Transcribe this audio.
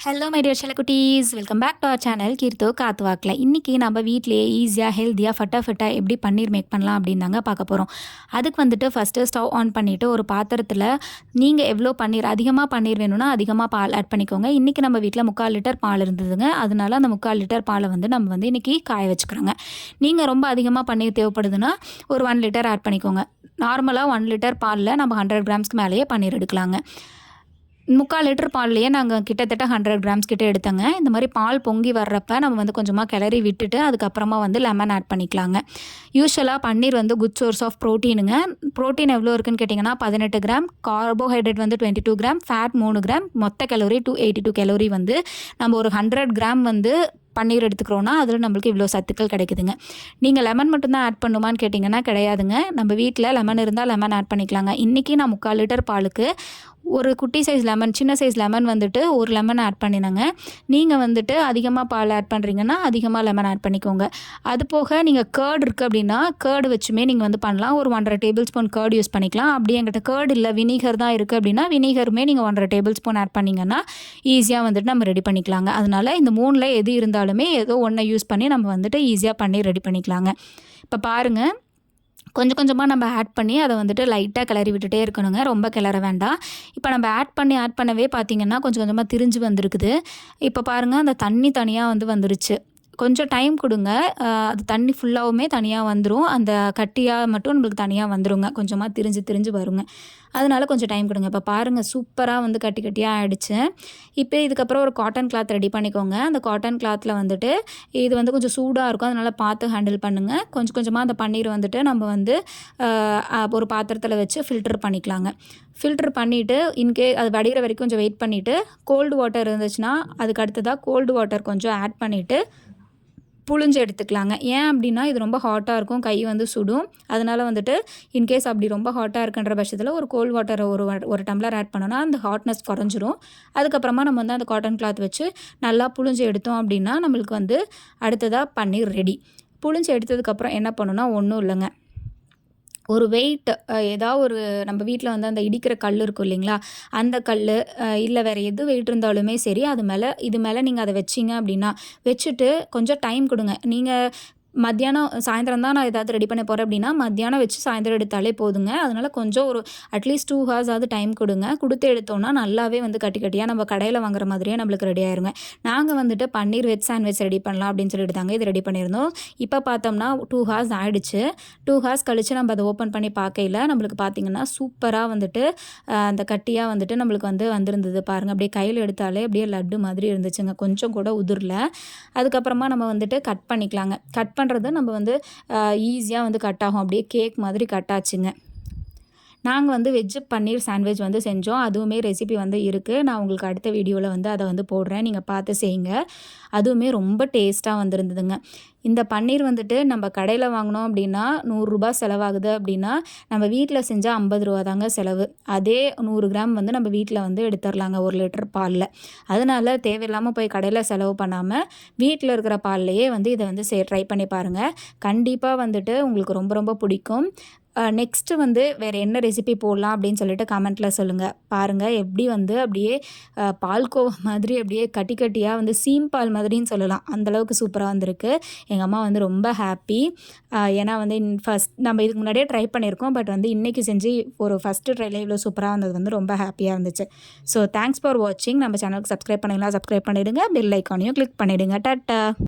Hello my dear செல்லக்குட்டீஸ், welcome back to our channel கீர்த்தோ காத்து வாக்கில். இன்றைக்கி நம்ம வீட்டிலேயே ஈஸியாக ஹெல்த்தியாக ஃபட்டாஃபட்டாக எப்படி பன்னீர் மேக் பண்ணலாம் அப்படின்னு தாங்க பார்க்க போகிறோம். அதுக்கு வந்துட்டு ஃபஸ்ட்டு ஸ்டவ் ஆன் பண்ணிவிட்டு ஒரு பாத்திரத்தில் நீங்கள் எவ்வளோ பன்னீர் அதிகமாக பன்னீர் வேணும்னா அதிகமாக பால் ஆட் பண்ணிக்கோங்க. இன்றைக்கி நம்ம வீட்டில் 3/4 லிட்டர் பால் இருந்ததுங்க. அதனால அந்த 3/4 லிட்டர் பாலை வந்து நம்ம வந்து இன்றைக்கி காய வச்சுக்கிறோங்க. நீங்கள் ரொம்ப அதிகமாக பன்னீர் தேவைப்படுதுன்னா ஒரு 1 லிட்டர் ஆட் பண்ணிக்கோங்க. நார்மலாக 1 லிட்டர் பாலில் நம்ம 100 கிராம்ஸ்க்கு மேலேயே பன்னீர் எடுக்கலாங்க. 3/4 லிட்டர் பால்லையே நாங்கள் கிட்டத்தட்ட 100 கிராம்ஸ் கிட்ட எடுத்தோங்க. இந்த மாதிரி பால் பொங்கி வர்றப்ப நம்ம வந்து கொஞ்சமாக கிளறி விட்டுட்டு அதுக்கப்புறமா வந்து லெமன் ஆட் பண்ணிக்கலாங்க. யூஸ்வலாக பன்னீர் வந்து குட் சோர்ஸ் ஆஃப் ப்ரோட்டீனுங்க. ப்ரோட்டீன் எவ்வளோ இருக்குன்னு கேட்டிங்கன்னா 18 கிராம், கார்போஹைட்ரேட் வந்து 22 கிராம், ஃபேட் 3 கிராம், மொத்த கலோரி 282 கலோரி. வந்து நம்ம ஒரு 100 கிராம் வந்து பன்னீர் எடுத்துக்கிறோன்னா அதில் நம்மளுக்கு இவ்வளோ சத்துக்கள் கிடைக்குதுங்க. நீங்கள் லெமன் மட்டும்தான் ஆட் பண்ணுமான்னு கேட்டிங்கன்னா கிடையாதுங்க. நம்ம வீட்டில் லெமன் இருந்தால் லெமன் ஆட் பண்ணிக்கலாங்க. இன்றைக்கி நான் 3/4 லிட்டர் பாலுக்கு ஒரு குட்டி சைஸ் லெமன், சின்ன சைஸ் லெமன் வந்துட்டு ஒரு லெமன் ஆட் பண்ணினேங்க. நீங்கள் வந்துட்டு அதிகமாக பால் ஆட் பண்ணுறீங்கன்னா அதிகமாக லெமன் ஆட் பண்ணிக்கோங்க. அது போக நீங்கள் கேர்டு இருக்குது அப்படின்னா கேர்டு வச்சுமே நீங்கள் வந்து பண்ணலாம். ஒரு 1.5 டேபிள் ஸ்பூன் கேர்டு யூஸ் பண்ணிக்கலாம். அப்படி என்கிட்ட கேர்டு இல்லை, வினிகர் தான் இருக்குது அப்படின்னா வினிகருமே நீங்கள் 1.5 டேபிள் ஸ்பூன் ஆட் பண்ணிங்கன்னா ஈஸியாக வந்துட்டு நம்ம ரெடி பண்ணிக்கலாங்க. அதனால் இந்த 3ல் எது இருந்தாலுமே ஏதோ ஒன்றை யூஸ் பண்ணி நம்ம வந்துட்டு ஈஸியாக பண்ணி ரெடி பண்ணிக்கலாங்க. இப்போ பாருங்கள், கொஞ்சம் கொஞ்சமாக நம்ம ஆட் பண்ணி அதை வந்துட்டு லைட்டாக கிளறி விட்டுட்டே இருக்கணுங்க. ரொம்ப கிளற வேண்டாம். இப்போ நம்ம ஆட் பண்ணவே பார்த்திங்கன்னா கொஞ்சம் கொஞ்சமாக திரிஞ்சு வந்திருக்குது. இப்போ பாருங்கள், அந்த தண்ணி தனியாக வந்து வந்துருச்சு. கொஞ்சம் டைம் கொடுங்க. அது தண்ணி ஃபுல்லாகவுமே தனியாக வந்துடும். அந்த கட்டியாக மட்டும் நம்மளுக்கு தனியாக வந்துடுங்க. கொஞ்சமாக திரிஞ்சு வருங்க. அதனால் கொஞ்சம் டைம் கொடுங்க. இப்போ பாருங்கள், சூப்பராக வந்து கட்டி கட்டியாக ஆகிடுச்சு. இப்போ இதுக்கப்புறம் ஒரு காட்டன் கிளாத் ரெடி பண்ணிக்கோங்க. அந்த காட்டன் கிளாத்தில் வந்துட்டு இது வந்து கொஞ்சம் சூடாக இருக்கும், அதனால் பார்த்து ஹேண்டில் பண்ணுங்கள். கொஞ்சம் கொஞ்சமாக அந்த பன்னீர் வந்துட்டு நம்ம வந்து ஒரு பாத்திரத்தில் வச்சு ஃபில்டர் பண்ணிக்கலாங்க. ஃபில்டர் பண்ணிவிட்டு அது வடிகிற வரைக்கும் கொஞ்சம் வெயிட் பண்ணிவிட்டு கோல்டு வாட்டர் இருந்துச்சுன்னா அதுக்கு அடுத்ததாக கோல்டு வாட்டர் கொஞ்சம் ஆட் பண்ணிவிட்டு புழிஞ்சு எடுத்துக்கலாங்க. ஏன் அப்படின்னா இது ரொம்ப ஹாட்டாக இருக்கும், கை வந்து சுடும். அதனால் வந்துட்டு இன்கேஸ் அப்படி ரொம்ப ஹாட்டாக இருக்குன்ற பட்சத்தில் ஒரு கோல்ட் வாட்டரை ஒரு டம்ளர் ஆட் பண்ணோன்னா அந்த ஹாட்னஸ் குறைஞ்சிரும். அதுக்கப்புறமா நம்ம வந்து அந்த காட்டன் கிளாத் வச்சு நல்லா புழிஞ்சு எடுத்தோம் அப்படின்னா நம்மளுக்கு வந்து அடுத்ததாக பன்னீர் ரெடி. புழிஞ்சு எடுத்ததுக்கப்புறம் என்ன பண்ணணும்னா ஒன்றும் இல்லைங்க, ஒரு வெயிட் ஏதாவது ஒரு நம்ம வீட்டில் வந்து அந்த இடிக்கிற கல் இருக்கும் இல்லைங்களா, அந்த கல் இல்லை வேறு எது வெயிட் இருந்தாலுமே சரி, இது மேலே நீங்கள் அதை வச்சிங்க அப்படின்னா வச்சுட்டு கொஞ்சம் டைம் கொடுங்க. நீங்கள் சாயந்தரம் தான் நான் ஏதாவது ரெடி பண்ண போகிறேன் அப்படின்னா மத்தியானம் வச்சு சாயந்தரம் எடுத்தாலே போதுங்க. அதனால் கொஞ்சம் ஒரு அட்லீஸ்ட் 2 ஹவர்ஸாவது டைம் கொடுத்து எடுத்தோன்னா நல்லாவே வந்து கட்டி கட்டியாக நம்ம கடையில் வாங்குற மாதிரியே நம்மளுக்கு ரெடி ஆயிருங்க. நாங்கள் வந்துட்டு பன்னீர் வெஜ் சாண்ட்விச் ரெடி பண்ணலாம் அப்படின்னு சொல்லிட்டு தாங்க இது ரெடி பண்ணியிருந்தோம். இப்போ பார்த்தோம்னா 2 ஹவர்ஸ் ஆகிடுச்சு. 2 ஹவர்ஸ் கழித்து நம்ம அதை ஓப்பன் பண்ணி பார்க்கையில் நம்மளுக்கு பார்த்திங்கன்னா சூப்பராக வந்துட்டு அந்த கட்டியாக வந்துட்டு நம்மளுக்கு வந்து வந்திருந்தது. பாருங்கள், அப்படியே கையில் எடுத்தாலே அப்படியே லட்டு மாதிரி இருந்துச்சுங்க, கொஞ்சம் கூட உதிரல. அதுக்கப்புறமா நம்ம வந்துட்டு கட் பண்ணிக்கலாங்க. கட் பண்ணுறது நம்ம வந்து ஈஸியாக வந்து கட் ஆகும், அப்படியே கேக் மாதிரி கட் ஆச்சுங்க. நாங்கள் வந்து வெஜ்ஜு பன்னீர் சாண்ட்விச் வந்து செஞ்சோம். அதுவுமே ரெசிபி வந்து இருக்குது. நான் உங்களுக்கு அடுத்த வீடியோவில் வந்து அதை வந்து போடுறேன், நீங்கள் பார்த்து செய்யுங்க. அதுவுமே ரொம்ப டேஸ்ட்டாக வந்திருந்ததுங்க. இந்த பன்னீர் வந்துட்டு நம்ம கடையில் வாங்கினோம் அப்படின்னா 100 ரூபா செலவாகுது அப்படின்னா நம்ம வீட்டில் செஞ்சால் 50 ரூபா தாங்க செலவு. அதே 100 கிராம் வந்து நம்ம வீட்டில் வந்து எடுத்துடலாங்க 1 லிட்டர் பாலில். அதனால் தேவையில்லாமல் போய் கடையில் செலவு பண்ணாமல் வீட்டில் இருக்கிற பால்லையே வந்து இதை வந்து ட்ரை பண்ணி பாருங்கள். கண்டிப்பாக வந்துட்டு உங்களுக்கு ரொம்ப ரொம்ப பிடிக்கும். நெக்ஸ்ட்டு வந்து வேறு என்ன ரெசிபி போடலாம் அப்படின்னு சொல்லிட்டு கமெண்ட்டில் சொல்லுங்கள். பாருங்கள், எப்படி வந்து அப்படியே பால்கோவா மாதிரி அப்படியே கட்டி கட்டியாக வந்து சீம்பால் மாதிரின்னு சொல்லலாம், அந்தளவுக்கு சூப்பராக வந்திருக்கு. எங்கள் அம்மா வந்து ரொம்ப ஹாப்பி. ஏன்னா வந்து நம்ம இதுக்கு முன்னாடியே ட்ரை பண்ணியிருக்கோம், பட் வந்து இன்றைக்கி செஞ்சு ஒரு ஃபஸ்ட்டு ட்ரைல இவ்வளோ சூப்பராக வந்தது வந்து ரொம்ப ஹாப்பியாக இருந்துச்சு. ஸோ தேங்க்ஸ் ஃபார் வாட்சிங். நம்ம சேனலுக்கு சப்ஸ்கிரைப் பண்ணிடலாம், சப்ஸ்கிரைப் பண்ணிவிடுங்க. பெல் ஐக்கானையும் கிளிக் பண்ணிவிடுங்க. டாட்டா.